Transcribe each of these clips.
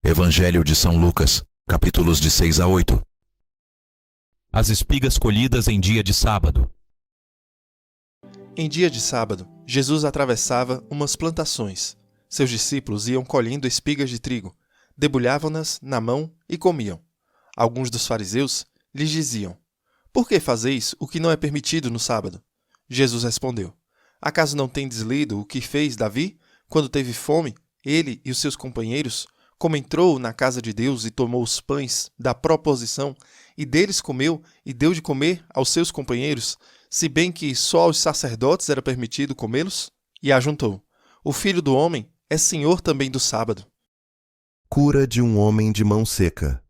Evangelho de São Lucas, capítulos de 6 a 8. As espigas colhidas em dia de sábado. Em dia de sábado, Jesus atravessava umas plantações. Seus discípulos iam colhendo espigas de trigo, debulhavam-nas na mão e comiam. Alguns dos fariseus lhes diziam: "Por que fazeis o que não é permitido no sábado?" Jesus respondeu: "Acaso não tendes lido o que fez Davi, quando teve fome, ele e os seus companheiros, como entrou na casa de Deus e tomou os pães da proposição, e deles comeu e deu de comer aos seus companheiros, se bem que só aos sacerdotes era permitido comê-los?" E ajuntou: "O Filho do Homem é Senhor também do sábado." Cura de um homem de mão seca.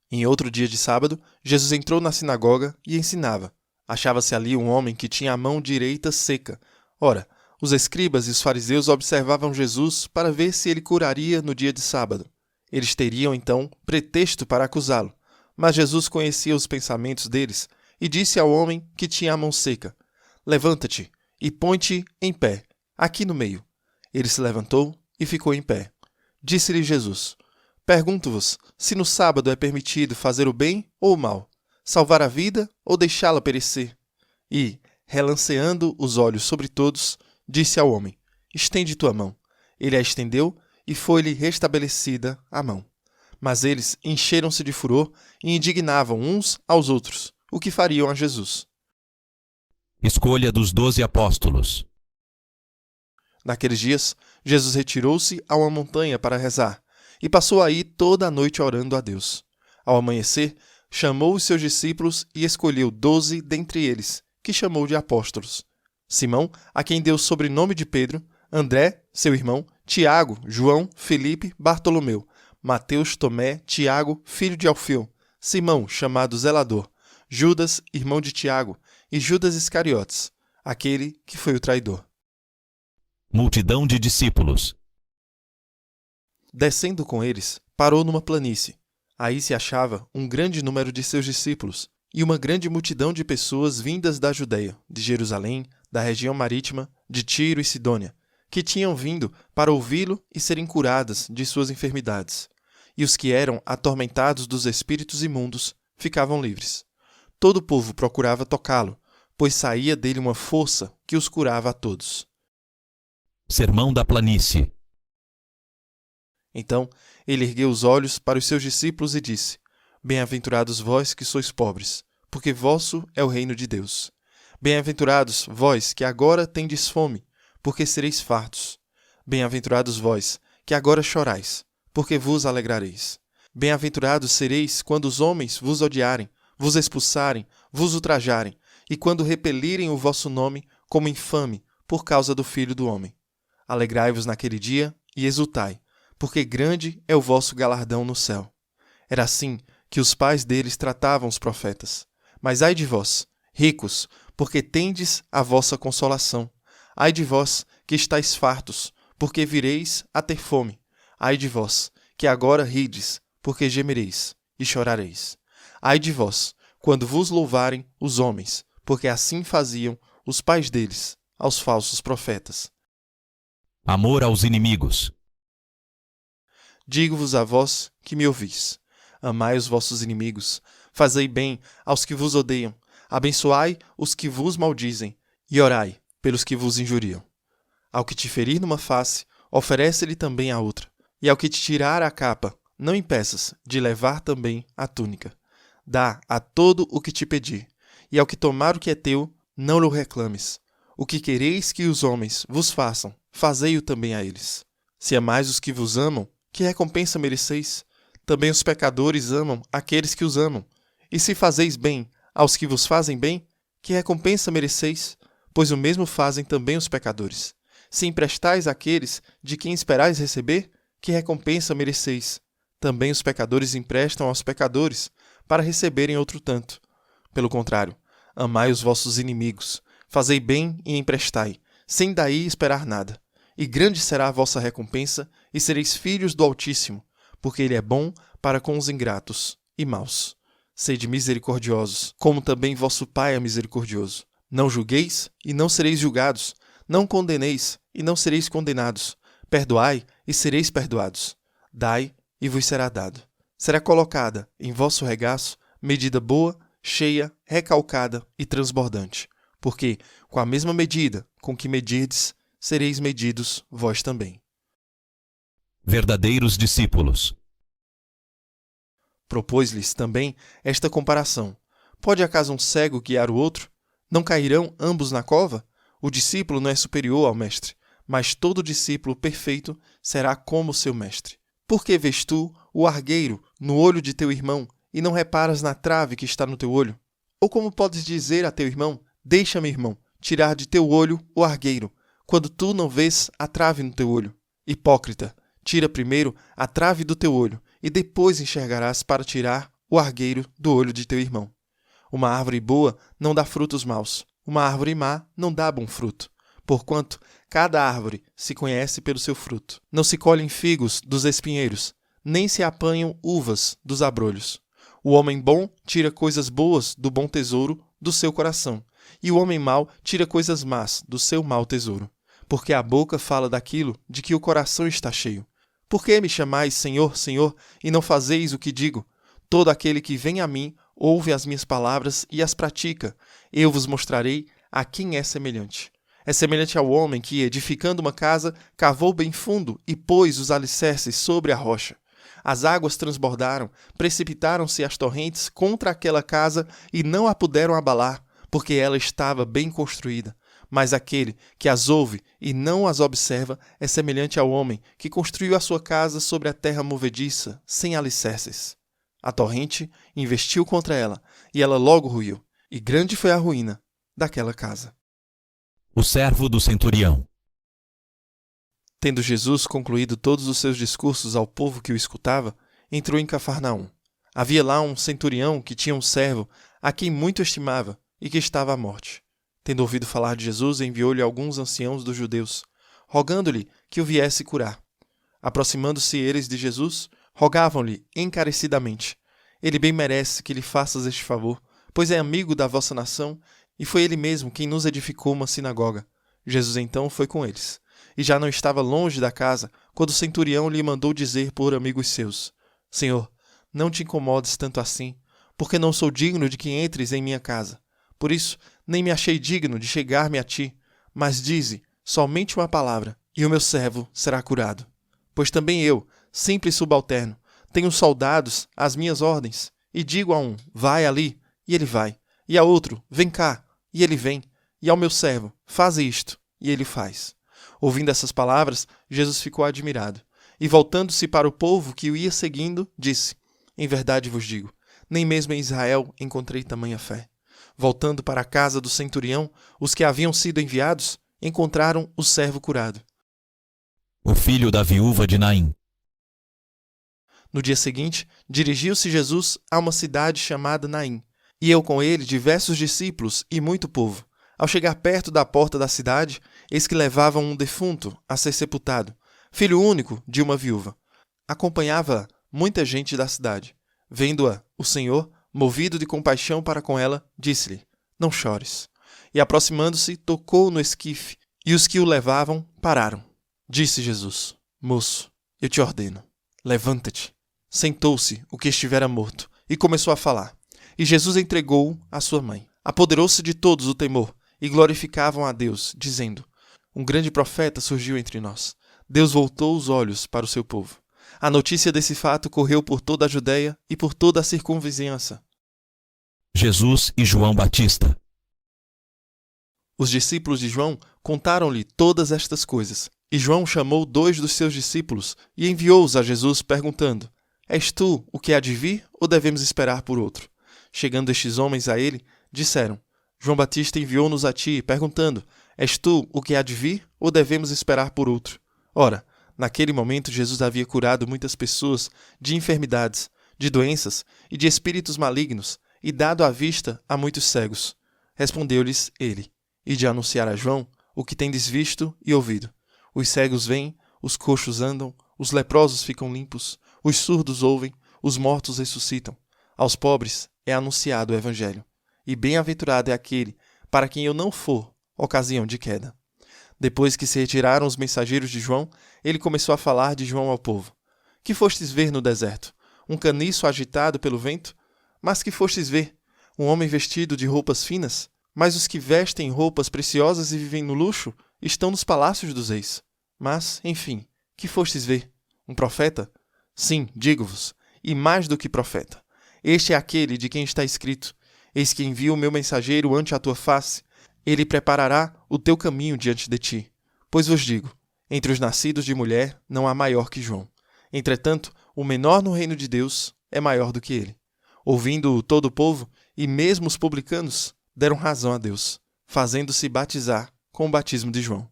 Em outro dia de sábado, Jesus entrou na sinagoga e ensinava. Achava-se ali um homem que tinha a mão direita seca. Ora, os escribas e os fariseus observavam Jesus para ver se ele curaria no dia de sábado. Eles teriam, então, pretexto para acusá-lo. Mas Jesus conhecia os pensamentos deles e disse ao homem que tinha a mão seca: "Levanta-te e põe-te em pé, aqui no meio." Ele se levantou e ficou em pé. Disse-lhe Jesus: "Pergunto-vos se no sábado é permitido fazer o bem ou o mal, salvar a vida ou deixá-la perecer?" E, relanceando os olhos sobre todos, disse ao homem: "Estende tua mão." Ele a estendeu e foi-lhe restabelecida a mão. Mas eles encheram-se de furor e indignavam uns aos outros o que fariam a Jesus. Escolha dos 12 apóstolos. Naqueles dias, Jesus retirou-se a uma montanha para rezar e passou aí toda a noite orando a Deus. Ao amanhecer, chamou os seus discípulos e escolheu 12 dentre eles, que chamou de apóstolos: Simão, a quem deu o sobrenome de Pedro; André, seu irmão; Tiago, João, Felipe, Bartolomeu; Mateus, Tomé, Tiago, filho de Alfeu; Simão, chamado Zelador; Judas, irmão de Tiago; e Judas Iscariotes, aquele que foi o traidor. Multidão de discípulos. Descendo com eles, parou numa planície. Aí se achava um grande número de seus discípulos e uma grande multidão de pessoas vindas da Judeia, de Jerusalém, da região marítima, de Tiro e Sidônia, que tinham vindo para ouvi-lo e serem curadas de suas enfermidades. E os que eram atormentados dos espíritos imundos ficavam livres. Todo o povo procurava tocá-lo, pois saía dele uma força que os curava a todos. Sermão da planície. Então ele ergueu os olhos para os seus discípulos e disse: "Bem-aventurados vós que sois pobres, porque vosso é o reino de Deus. Bem-aventurados vós que agora tendes fome, porque sereis fartos. Bem-aventurados vós que agora chorais, porque vos alegrareis. Bem-aventurados sereis quando os homens vos odiarem, vos expulsarem, vos ultrajarem, e quando repelirem o vosso nome como infame por causa do Filho do Homem. Alegrai-vos naquele dia e exultai, porque grande é o vosso galardão no céu." Era assim que os pais deles tratavam os profetas. Mas ai de vós, ricos, porque tendes a vossa consolação. Ai de vós, que estáis fartos, porque vireis a ter fome. Ai de vós, que agora rides, porque gemereis e chorareis. Ai de vós, quando vos louvarem os homens, porque assim faziam os pais deles aos falsos profetas. Amor aos inimigos. Digo-vos a vós que me ouvis: amai os vossos inimigos, fazei bem aos que vos odeiam, abençoai os que vos maldizem, e orai pelos que vos injuriam. Ao que te ferir numa face, oferece-lhe também a outra, e ao que te tirar a capa, não impeças de levar também a túnica. Dá a todo o que te pedir, e ao que tomar o que é teu, não lhe reclames. O que quereis que os homens vos façam, fazei-o também a eles. Se amais os que vos amam, que recompensa mereceis? Também os pecadores amam aqueles que os amam. E se fazeis bem aos que vos fazem bem, que recompensa mereceis? Pois o mesmo fazem também os pecadores. Se emprestais àqueles de quem esperais receber, que recompensa mereceis? Também os pecadores emprestam aos pecadores, para receberem outro tanto. Pelo contrário, amai os vossos inimigos, fazei bem e emprestai, sem daí esperar nada. E grande será a vossa recompensa, e sereis filhos do Altíssimo, porque ele é bom para com os ingratos e maus. Sede misericordiosos, como também vosso Pai é misericordioso. Não julgueis, e não sereis julgados. Não condeneis, e não sereis condenados. Perdoai, e sereis perdoados. Dai, e vos será dado. Será colocada em vosso regaço medida boa, cheia, recalcada e transbordante. Porque, com a mesma medida com que medirdes, sereis medidos vós também. Verdadeiros discípulos. Propôs-lhes também esta comparação. Pode acaso um cego guiar o outro? Não cairão ambos na cova? O discípulo não é superior ao mestre, mas todo discípulo perfeito será como seu mestre. Por que vês tu o argueiro no olho de teu irmão e não reparas na trave que está no teu olho? Ou como podes dizer a teu irmão, deixa-me, irmão, tirar de teu olho o argueiro, quando tu não vês a trave no teu olho? Hipócrita, tira primeiro a trave do teu olho, e depois enxergarás para tirar o argueiro do olho de teu irmão. Uma árvore boa não dá frutos maus, uma árvore má não dá bom fruto. Porquanto cada árvore se conhece pelo seu fruto. Não se colhem figos dos espinheiros, nem se apanham uvas dos abrolhos. O homem bom tira coisas boas do bom tesouro do seu coração, e o homem mau tira coisas más do seu mau tesouro. Porque a boca fala daquilo de que o coração está cheio. Por que me chamais Senhor, Senhor, e não fazeis o que digo? Todo aquele que vem a mim ouve as minhas palavras e as pratica. Eu vos mostrarei a quem é semelhante. É semelhante ao homem que, edificando uma casa, cavou bem fundo e pôs os alicerces sobre a rocha. As águas transbordaram, precipitaram-se as torrentes contra aquela casa e não a puderam abalar, porque ela estava bem construída. Mas aquele que as ouve e não as observa é semelhante ao homem que construiu a sua casa sobre a terra movediça, sem alicerces. A torrente investiu contra ela, e ela logo ruiu, e grande foi a ruína daquela casa. O servo do centurião. Tendo Jesus concluído todos os seus discursos ao povo que o escutava, entrou em Cafarnaum. Havia lá um centurião que tinha um servo a quem muito estimava e que estava à morte. Tendo ouvido falar de Jesus, enviou-lhe alguns anciãos dos judeus, rogando-lhe que o viesse curar. Aproximando-se eles de Jesus, rogavam-lhe encarecidamente: Ele bem merece que lhe faças este favor, pois é amigo da vossa nação, e foi ele mesmo quem nos edificou uma sinagoga. Jesus então foi com eles, e já não estava longe da casa, quando o centurião lhe mandou dizer por amigos seus: Senhor, não te incomodes tanto assim, porque não sou digno de que entres em minha casa. Por isso, nem me achei digno de chegar-me a ti, mas dize somente uma palavra, e o meu servo será curado. Pois também eu, simples subalterno, tenho soldados às minhas ordens, e digo a um, vai ali, e ele vai, e a outro, vem cá, e ele vem, e ao meu servo, faz isto, e ele faz. Ouvindo essas palavras, Jesus ficou admirado, e voltando-se para o povo que o ia seguindo, disse: Em verdade vos digo, nem mesmo em Israel encontrei tamanha fé. Voltando para a casa do centurião, os que haviam sido enviados encontraram o servo curado. O filho da viúva de Naim. No dia seguinte, dirigiu-se Jesus a uma cidade chamada Naim, e eu com ele diversos discípulos e muito povo. Ao chegar perto da porta da cidade, eis que levavam um defunto a ser sepultado, filho único de uma viúva. Acompanhava muita gente da cidade. Vendo-a, o Senhor, movido de compaixão para com ela, disse-lhe: Não chores. E aproximando-se, tocou no esquife, e os que o levavam pararam. Disse Jesus: Moço, eu te ordeno, levanta-te. Sentou-se o que estivera morto, e começou a falar. E Jesus entregou-o à sua mãe. Apoderou-se de todos o temor, e glorificavam a Deus, dizendo: Um grande profeta surgiu entre nós. Deus voltou os olhos para o seu povo. A notícia desse fato correu por toda a Judeia e por toda a circunvizinhança. Jesus e João Batista. Os discípulos de João contaram-lhe todas estas coisas. E João chamou 2 dos seus discípulos e enviou-os a Jesus, perguntando: És tu o que há de vir, ou devemos esperar por outro? Chegando estes homens a ele, disseram: João Batista enviou-nos a ti, perguntando: És tu o que há de vir, ou devemos esperar por outro? Ora, naquele momento Jesus havia curado muitas pessoas de enfermidades, de doenças e de espíritos malignos, e dado a vista a muitos cegos. Respondeu-lhes ele: Ide anunciar a João o que tendes visto e ouvido. Os cegos veem, os coxos andam, os leprosos ficam limpos, os surdos ouvem, os mortos ressuscitam. Aos pobres é anunciado o evangelho. E bem-aventurado é aquele para quem eu não for ocasião de queda. Depois que se retiraram os mensageiros de João, ele começou a falar de João ao povo. Que fostes ver no deserto? Um caniço agitado pelo vento? Mas que fostes ver? Um homem vestido de roupas finas? Mas os que vestem roupas preciosas e vivem no luxo estão nos palácios dos reis. Mas, enfim, que fostes ver? Um profeta? Sim, digo-vos, e mais do que profeta. Este é aquele de quem está escrito: Eis que envio o meu mensageiro ante a tua face. Ele preparará o teu caminho diante de ti. Pois vos digo, entre os nascidos de mulher não há maior que João. Entretanto, o menor no reino de Deus é maior do que ele. Ouvindo-o todo o povo, e mesmo os publicanos, deram razão a Deus, fazendo-se batizar com o batismo de João.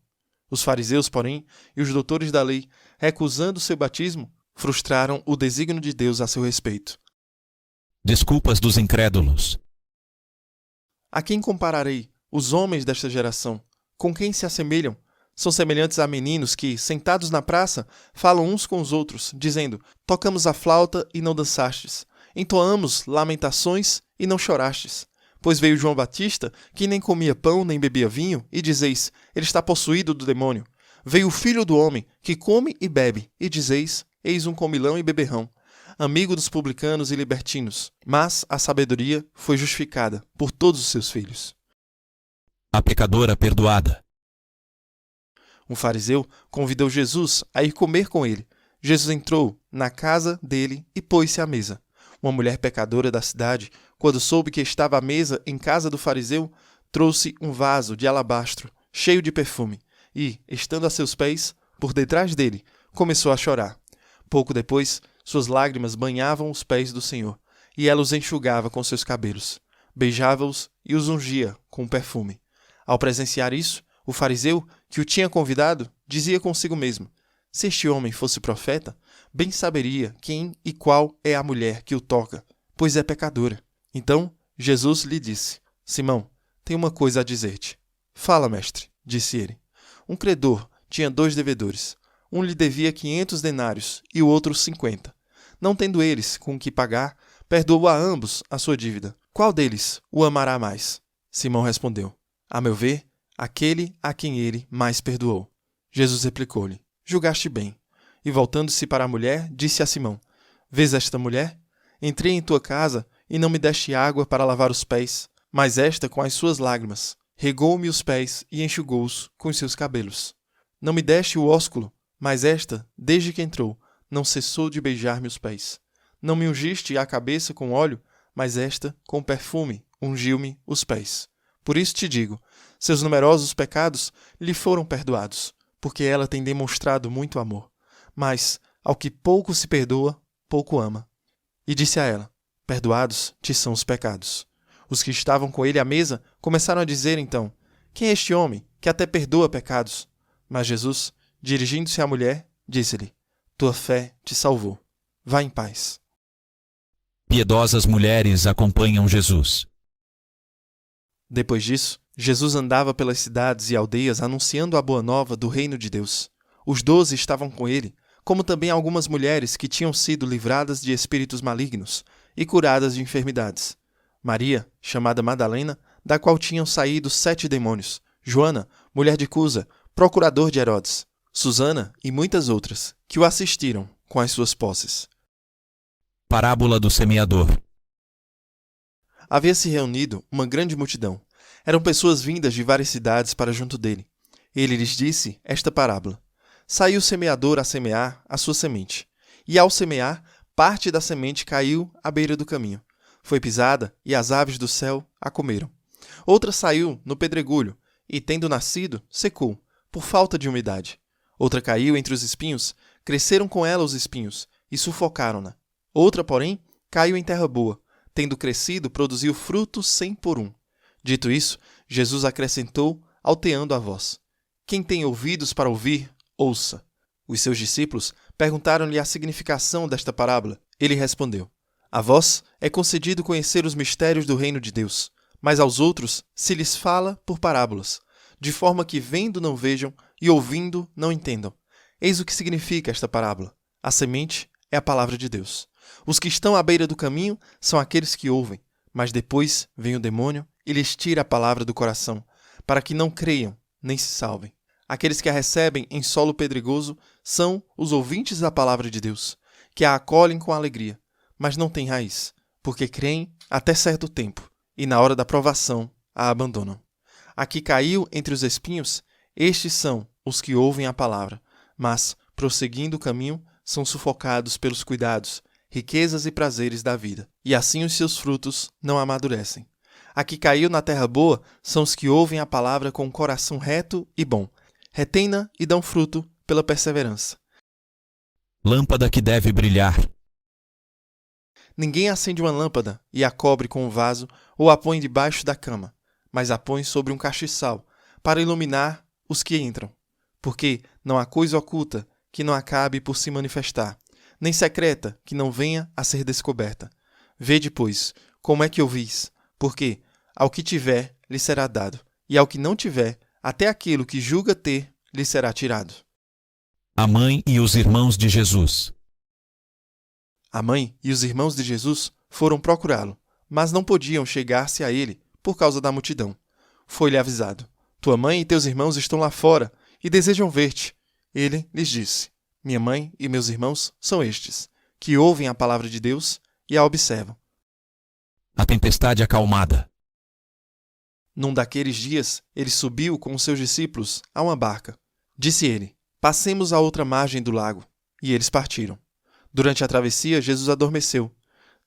Os fariseus, porém, e os doutores da lei, recusando seu batismo, frustraram o desígnio de Deus a seu respeito. Desculpas dos incrédulos. A quem compararei os homens desta geração? Com quem se assemelham? São semelhantes a meninos que, sentados na praça, falam uns com os outros, dizendo: Tocamos a flauta e não dançastes. Entoamos lamentações e não chorastes. Pois veio João Batista, que nem comia pão nem bebia vinho, e dizeis: Ele está possuído do demônio. Veio o Filho do Homem, que come e bebe, e dizeis: Eis um comilão e beberrão, amigo dos publicanos e libertinos. Mas a sabedoria foi justificada por todos os seus filhos. A pecadora perdoada. Um fariseu convidou Jesus a ir comer com ele. Jesus entrou na casa dele e pôs-se à mesa. Uma mulher pecadora da cidade, quando soube que estava à mesa em casa do fariseu, trouxe um vaso de alabastro cheio de perfume e, estando a seus pés, por detrás dele, começou a chorar. Pouco depois, suas lágrimas banhavam os pés do Senhor, e ela os enxugava com seus cabelos. Beijava-os e os ungia com perfume. Ao presenciar isso, o fariseu, que o tinha convidado, dizia consigo mesmo: Se este homem fosse profeta, bem saberia quem e qual é a mulher que o toca, pois é pecadora. Então, Jesus lhe disse: Simão, tenho uma coisa a dizer-te. Fala, mestre, disse ele. Um credor tinha 2 devedores. Um lhe devia 500 denários e o outro 50. Não tendo eles com o que pagar, perdoou a ambos a sua dívida. Qual deles o amará mais? Simão respondeu: A meu ver, aquele a quem ele mais perdoou. Jesus replicou-lhe: Julgaste bem. E voltando-se para a mulher, disse a Simão: Vês esta mulher? Entrei em tua casa e não me deste água para lavar os pés, mas esta, com as suas lágrimas, regou-me os pés e enxugou-os com os seus cabelos. Não me deste o ósculo, mas esta, desde que entrou, não cessou de beijar-me os pés. Não me ungiste a cabeça com óleo, mas esta, com perfume, ungiu-me os pés. Por isso te digo, seus numerosos pecados lhe foram perdoados, porque ela tem demonstrado muito amor. Mas, ao que pouco se perdoa, pouco ama. E disse a ela: Perdoados te são os pecados. Os que estavam com ele à mesa começaram a dizer então: Quem é este homem que até perdoa pecados? Mas Jesus, dirigindo-se à mulher, disse-lhe: Tua fé te salvou. Vá em paz. Piedosas mulheres acompanham Jesus. Depois disso, Jesus andava pelas cidades e aldeias anunciando a boa nova do reino de Deus. Os 12 estavam com ele, como também algumas mulheres que tinham sido livradas de espíritos malignos e curadas de enfermidades. Maria, chamada Madalena, da qual tinham saído 7 demônios. Joana, mulher de Cusa, procurador de Herodes. Susana e muitas outras, que o assistiram com as suas posses. Parábola do semeador. Havia se reunido uma grande multidão. Eram pessoas vindas de várias cidades para junto dele. Ele lhes disse esta parábola: Saiu o semeador a semear a sua semente. E ao semear, parte da semente caiu à beira do caminho. Foi pisada e as aves do céu a comeram. Outra saiu no pedregulho e, tendo nascido, secou, por falta de umidade. Outra caiu entre os espinhos, cresceram com ela os espinhos e sufocaram-na. Outra, porém, caiu em terra boa. Tendo crescido, produziu fruto 100 por 1. Dito isso, Jesus acrescentou, alteando a voz: Quem tem ouvidos para ouvir, ouça. Os seus discípulos perguntaram-lhe a significação desta parábola. Ele respondeu: A vós é concedido conhecer os mistérios do reino de Deus, mas aos outros se lhes fala por parábolas, de forma que vendo não vejam e ouvindo não entendam. Eis o que significa esta parábola. A semente é a palavra de Deus. Os que estão à beira do caminho são aqueles que ouvem, mas depois vem o demônio e lhes tira a palavra do coração, para que não creiam nem se salvem. Aqueles que a recebem em solo pedregoso são os ouvintes da palavra de Deus, que a acolhem com alegria, mas não têm raiz, porque creem até certo tempo, e na hora da provação a abandonam. A que caiu entre os espinhos, estes são os que ouvem a palavra, mas, prosseguindo o caminho, são sufocados pelos cuidados, riquezas e prazeres da vida, e assim os seus frutos não amadurecem. A que caiu na terra boa são os que ouvem a palavra com um coração reto e bom, retém-na e dão fruto pela perseverança. Lâmpada que deve brilhar. Ninguém acende uma lâmpada e a cobre com um vaso ou a põe debaixo da cama, mas a põe sobre um castiçal, para iluminar os que entram. Porque não há coisa oculta que não acabe por se manifestar, nem secreta que não venha a ser descoberta. Vede, pois, como é que ouvis, porque ao que tiver lhe será dado, e ao que não tiver, até aquilo que julga ter lhe será tirado. A mãe e os irmãos de Jesus. A mãe e os irmãos de Jesus foram procurá-lo, mas não podiam chegar-se a ele por causa da multidão. Foi-lhe avisado: tua mãe e teus irmãos estão lá fora e desejam ver-te. Ele lhes disse: minha mãe e meus irmãos são estes, que ouvem a palavra de Deus e a observam. A tempestade acalmada. Num daqueles dias, ele subiu com os seus discípulos a uma barca. Disse ele: passemos à outra margem do lago. E eles partiram. Durante a travessia, Jesus adormeceu.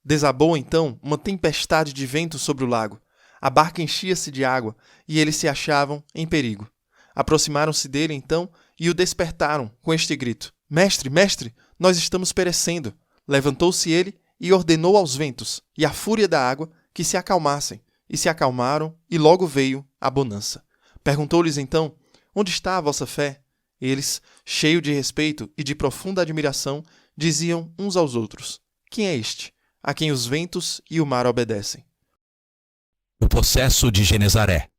Desabou então uma tempestade de vento sobre o lago. A barca enchia-se de água e eles se achavam em perigo. Aproximaram-se dele então e o despertaram com este grito: Mestre, mestre, nós estamos perecendo. Levantou-se ele e ordenou aos ventos e à fúria da água que se acalmassem. E se acalmaram, e logo veio a bonança. Perguntou-lhes então: onde está a vossa fé? Eles, cheios de respeito e de profunda admiração, diziam uns aos outros: quem é este, a quem os ventos e o mar obedecem? O possesso de Genezaré.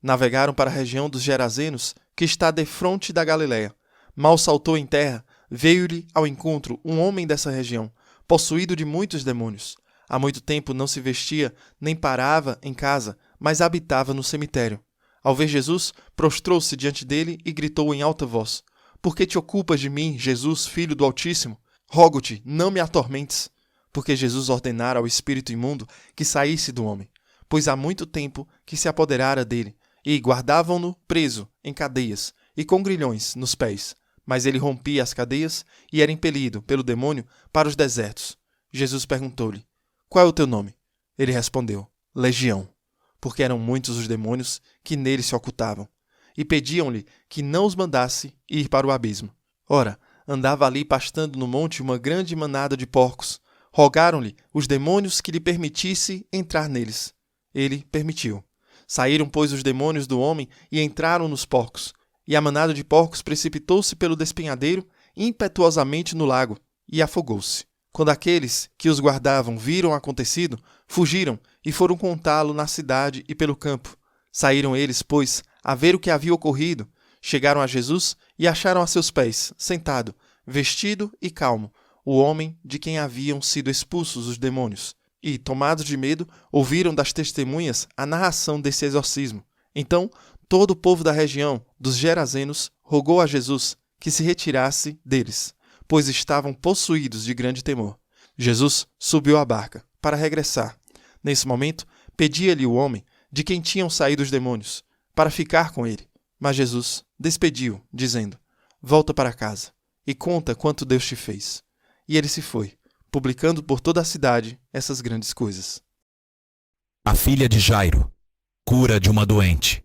Navegaram para a região dos Gerazenos, que está defronte da Galiléia. Mal saltou em terra, veio-lhe ao encontro um homem dessa região, possuído de muitos demônios. Há muito tempo não se vestia nem parava em casa, mas habitava no cemitério. Ao ver Jesus, prostrou-se diante dele e gritou em alta voz: por que te ocupas de mim, Jesus, Filho do Altíssimo? Rogo-te, não me atormentes. Porque Jesus ordenara ao espírito imundo que saísse do homem, pois há muito tempo que se apoderara dele, e guardavam-no preso em cadeias e com grilhões nos pés. Mas ele rompia as cadeias e era impelido pelo demônio para os desertos. Jesus perguntou-lhe: qual é o teu nome? Ele respondeu: Legião, porque eram muitos os demônios que nele se ocultavam. E pediam-lhe que não os mandasse ir para o abismo. Ora, andava ali pastando no monte uma grande manada de porcos. Rogaram-lhe os demônios que lhe permitisse entrar neles. Ele permitiu. Saíram, pois, os demônios do homem e entraram nos porcos. E a manada de porcos precipitou-se pelo despenhadeiro impetuosamente no lago e afogou-se. Quando aqueles que os guardavam viram o acontecido, fugiram e foram contá-lo na cidade e pelo campo. Saíram eles, pois, a ver o que havia ocorrido. Chegaram a Jesus e acharam a seus pés, sentado, vestido e calmo, o homem de quem haviam sido expulsos os demônios. E, tomados de medo, ouviram das testemunhas a narração desse exorcismo. Então, todo o povo da região dos Gerazenos rogou a Jesus que se retirasse deles, pois estavam possuídos de grande temor. Jesus subiu à barca para regressar. Nesse momento, pedia-lhe o homem de quem tinham saído os demônios, para ficar com ele. Mas Jesus despediu, dizendo: volta para casa e conta quanto Deus te fez. E ele se foi, publicando por toda a cidade essas grandes coisas. A filha de Jairo. Cura de uma doente.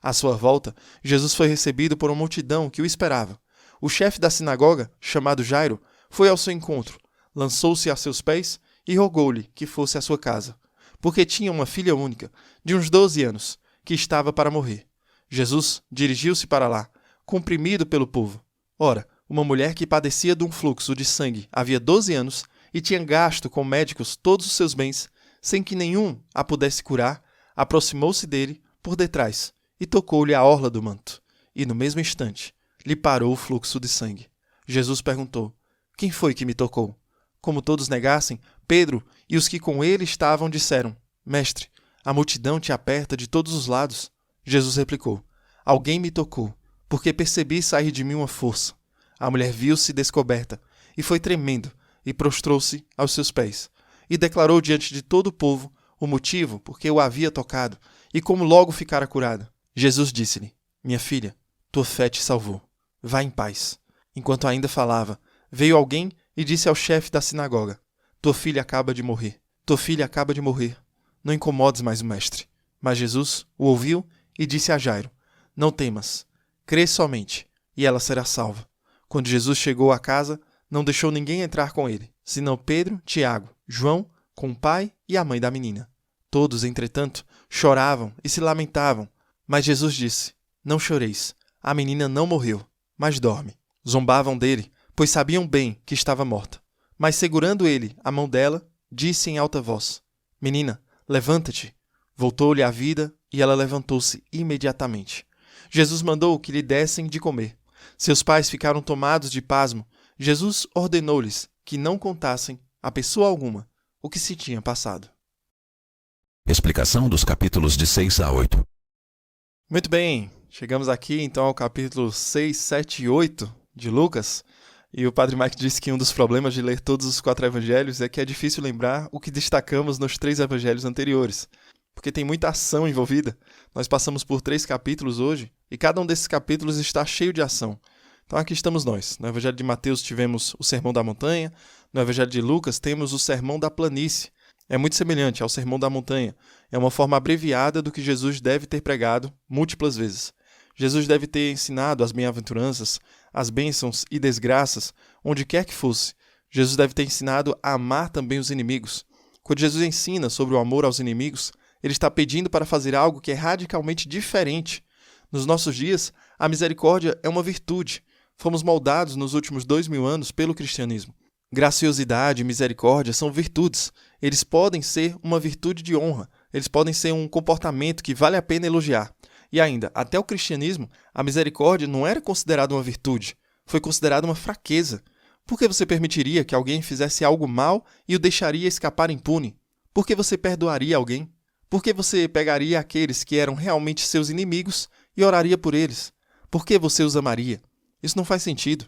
À sua volta, Jesus foi recebido por uma multidão que o esperava. O chefe da sinagoga, chamado Jairo, foi ao seu encontro, lançou-se a seus pés e rogou-lhe que fosse à sua casa, porque tinha uma filha única, de uns 12 anos, que estava para morrer. Jesus dirigiu-se para lá, comprimido pelo povo. Ora, uma mulher que padecia de um fluxo de sangue havia 12 anos e tinha gasto com médicos todos os seus bens, sem que nenhum a pudesse curar, aproximou-se dele por detrás e tocou-lhe a orla do manto. E no mesmo instante, lhe parou o fluxo de sangue. Jesus perguntou: quem foi que me tocou? Como todos negassem, Pedro e os que com ele estavam disseram: Mestre, a multidão te aperta de todos os lados. Jesus replicou: alguém me tocou, porque percebi sair de mim uma força. A mulher viu-se descoberta, e foi tremendo, e prostrou-se aos seus pés, e declarou diante de todo o povo o motivo por que o havia tocado, e como logo ficara curada. Jesus disse-lhe: Minha filha, tua fé te salvou. Vá em paz. Enquanto ainda falava, veio alguém e disse ao chefe da sinagoga: Tua filha acaba de morrer. Tua filha acaba de morrer. Não incomodes mais o mestre. Mas Jesus o ouviu e disse a Jairo: Não temas, crê somente, e ela será salva. Quando Jesus chegou à casa, não deixou ninguém entrar com ele, senão Pedro, Tiago, João, com o pai e a mãe da menina. Todos, entretanto, choravam e se lamentavam. Mas Jesus disse: Não choreis, a menina não morreu, mas dorme. Zombavam dele, pois sabiam bem que estava morta. Mas segurando ele a mão dela, disse em alta voz: Menina, levanta-te. Voltou-lhe a vida e ela levantou-se imediatamente. Jesus mandou que lhe dessem de comer. Seus pais ficaram tomados de pasmo. Jesus ordenou-lhes que não contassem a pessoa alguma o que se tinha passado. Explicação dos capítulos de 6 a 8. Muito bem, chegamos aqui então ao capítulo 6, 7 e 8 de Lucas. E o Padre Mike disse que um dos problemas de ler todos os 4 evangelhos é que é difícil lembrar o que destacamos nos 3 evangelhos anteriores, porque tem muita ação envolvida. Nós passamos por 3 capítulos hoje, e cada um desses capítulos está cheio de ação. Então aqui estamos nós. No Evangelho de Mateus tivemos o Sermão da Montanha, no Evangelho de Lucas temos o Sermão da Planície. É muito semelhante ao Sermão da Montanha. É uma forma abreviada do que Jesus deve ter pregado múltiplas vezes. Jesus deve ter ensinado as bem-aventuranças, as bênçãos e desgraças, onde quer que fosse. Jesus deve ter ensinado a amar também os inimigos. Quando Jesus ensina sobre o amor aos inimigos, ele está pedindo para fazer algo que é radicalmente diferente. Nos nossos dias, a misericórdia é uma virtude. Fomos moldados nos últimos 2000 anos pelo cristianismo. Graciosidade e misericórdia são virtudes. Eles podem ser uma virtude de honra. Eles podem ser um comportamento que vale a pena elogiar. E ainda, até o cristianismo, a misericórdia não era considerada uma virtude. Foi considerada uma fraqueza. Por que você permitiria que alguém fizesse algo mal e o deixaria escapar impune? Por que você perdoaria alguém? Por que você pegaria aqueles que eram realmente seus inimigos e oraria por eles? Por que você os amaria? Isso não faz sentido.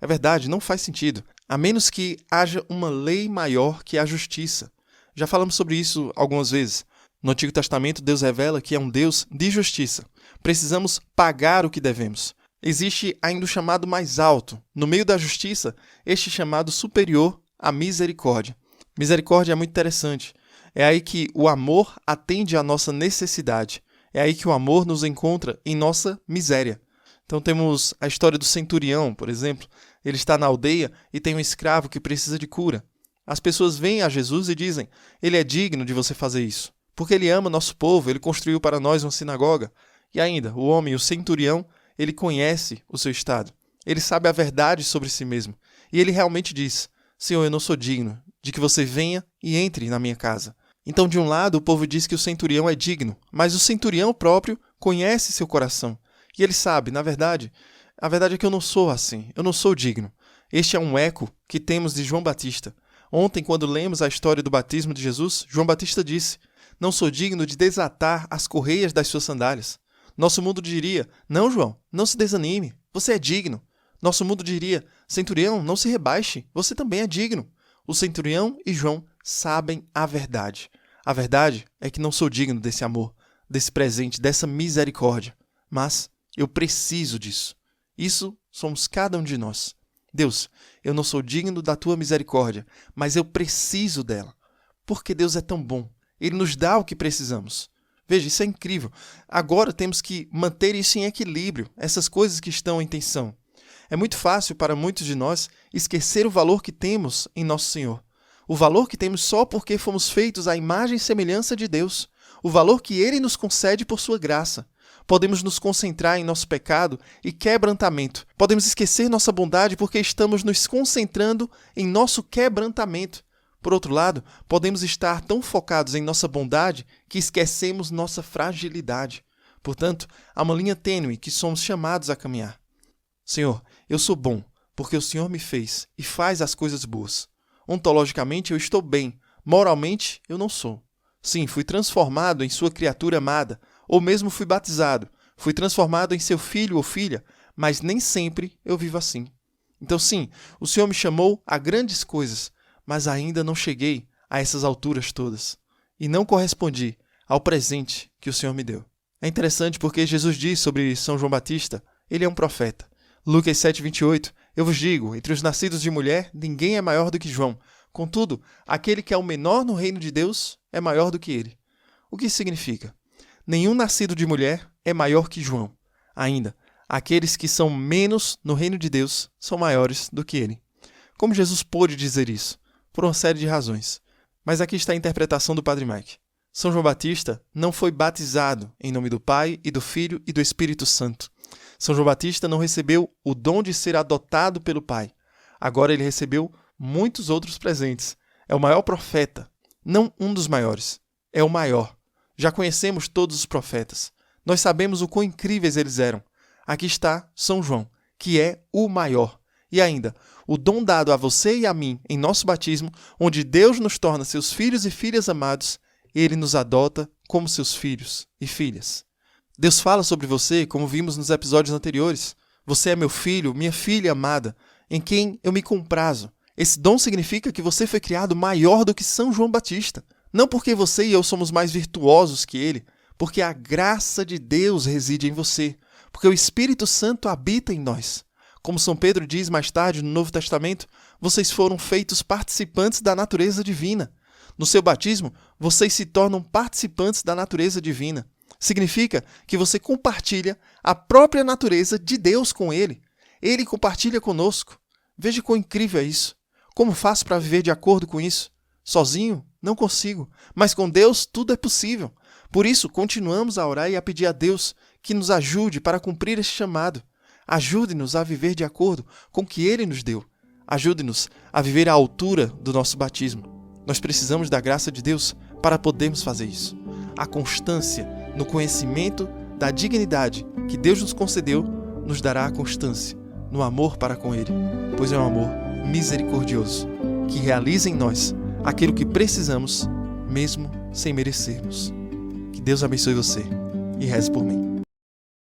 É verdade, não faz sentido. A menos que haja uma lei maior que a justiça. Já falamos sobre isso algumas vezes. No Antigo Testamento, Deus revela que é um Deus de justiça. Precisamos pagar o que devemos. Existe ainda o chamado mais alto. No meio da justiça, este chamado superior, a misericórdia. Misericórdia é muito interessante. É aí que o amor atende à nossa necessidade. É aí que o amor nos encontra em nossa miséria. Então temos a história do centurião, por exemplo. Ele está na aldeia e tem um escravo que precisa de cura. As pessoas vêm a Jesus e dizem: Ele é digno de você fazer isso, porque ele ama nosso povo, ele construiu para nós uma sinagoga. E ainda, o homem, o centurião, ele conhece o seu estado. Ele sabe a verdade sobre si mesmo. E ele realmente diz: Senhor, eu não sou digno de que você venha e entre na minha casa. Então, de um lado, o povo diz que o centurião é digno, mas o centurião próprio conhece seu coração. E ele sabe, na verdade, a verdade é que eu não sou assim, eu não sou digno. Este é um eco que temos de João Batista. Ontem, quando lemos a história do batismo de Jesus, João Batista disse: Não sou digno de desatar as correias das suas sandálias. Nosso mundo diria: Não, João, não se desanime, você é digno. Nosso mundo diria: Centurião, não se rebaixe, você também é digno. O centurião e João sabem a verdade. A verdade é que não sou digno desse amor, desse presente, dessa misericórdia. Mas eu preciso disso. Isso somos cada um de nós. Deus, eu não sou digno da tua misericórdia, mas eu preciso dela. Porque Deus é tão bom. Ele nos dá o que precisamos. Veja, isso é incrível. Agora temos que manter isso em equilíbrio, essas coisas que estão em tensão. É muito fácil para muitos de nós esquecer o valor que temos em Nosso Senhor. O valor que temos só porque fomos feitos à imagem e semelhança de Deus. O valor que Ele nos concede por sua graça. Podemos nos concentrar em nosso pecado e quebrantamento. Podemos esquecer nossa bondade porque estamos nos concentrando em nosso quebrantamento. Por outro lado, podemos estar tão focados em nossa bondade que esquecemos nossa fragilidade. Portanto, há uma linha tênue que somos chamados a caminhar. Senhor, eu sou bom porque o Senhor me fez e faz as coisas boas. Ontologicamente eu estou bem, moralmente eu não sou. Sim, fui transformado em sua criatura amada, ou mesmo fui batizado, fui transformado em seu filho ou filha, mas nem sempre eu vivo assim. Então sim, o Senhor me chamou a grandes coisas, mas ainda não cheguei a essas alturas todas. E não correspondi ao presente que o Senhor me deu. É interessante porque Jesus diz sobre São João Batista, ele é um profeta. Lucas 7:28, eu vos digo, entre os nascidos de mulher, ninguém é maior do que João. Contudo, aquele que é o menor no reino de Deus é maior do que ele. O que isso significa? Nenhum nascido de mulher é maior que João. Ainda, aqueles que são menos no reino de Deus são maiores do que ele. Como Jesus pôde dizer isso? Por uma série de razões. Mas aqui está a interpretação do Padre Mike. São João Batista não foi batizado em nome do Pai e do Filho e do Espírito Santo. São João Batista não recebeu o dom de ser adotado pelo Pai. Agora ele recebeu muitos outros presentes. É o maior profeta, não um dos maiores. É o maior. Já conhecemos todos os profetas. Nós sabemos o quão incríveis eles eram. Aqui está São João, que é o maior. E ainda, o dom dado a você e a mim em nosso batismo, onde Deus nos torna seus filhos e filhas amados, ele nos adota como seus filhos e filhas. Deus fala sobre você, como vimos nos episódios anteriores. Você é meu filho, minha filha amada, em quem eu me comprazo. Esse dom significa que você foi criado maior do que São João Batista. Não porque você e eu somos mais virtuosos que ele, porque a graça de Deus reside em você, porque o Espírito Santo habita em nós. Como São Pedro diz mais tarde no Novo Testamento, vocês foram feitos participantes da natureza divina. No seu batismo, vocês se tornam participantes da natureza divina. Significa que você compartilha a própria natureza de Deus com ele. Ele compartilha conosco. Veja quão incrível é isso. Como faço para viver de acordo com isso? Sozinho? Não consigo. Mas com Deus tudo é possível. Por isso, continuamos a orar e a pedir a Deus que nos ajude para cumprir este chamado. Ajude-nos a viver de acordo com o que Ele nos deu. Ajude-nos a viver à altura do nosso batismo. Nós precisamos da graça de Deus para podermos fazer isso. A constância no conhecimento da dignidade que Deus nos concedeu nos dará a constância no amor para com Ele, pois é um amor misericordioso que realiza em nós aquilo que precisamos, mesmo sem merecermos. Que Deus abençoe você e reze por mim.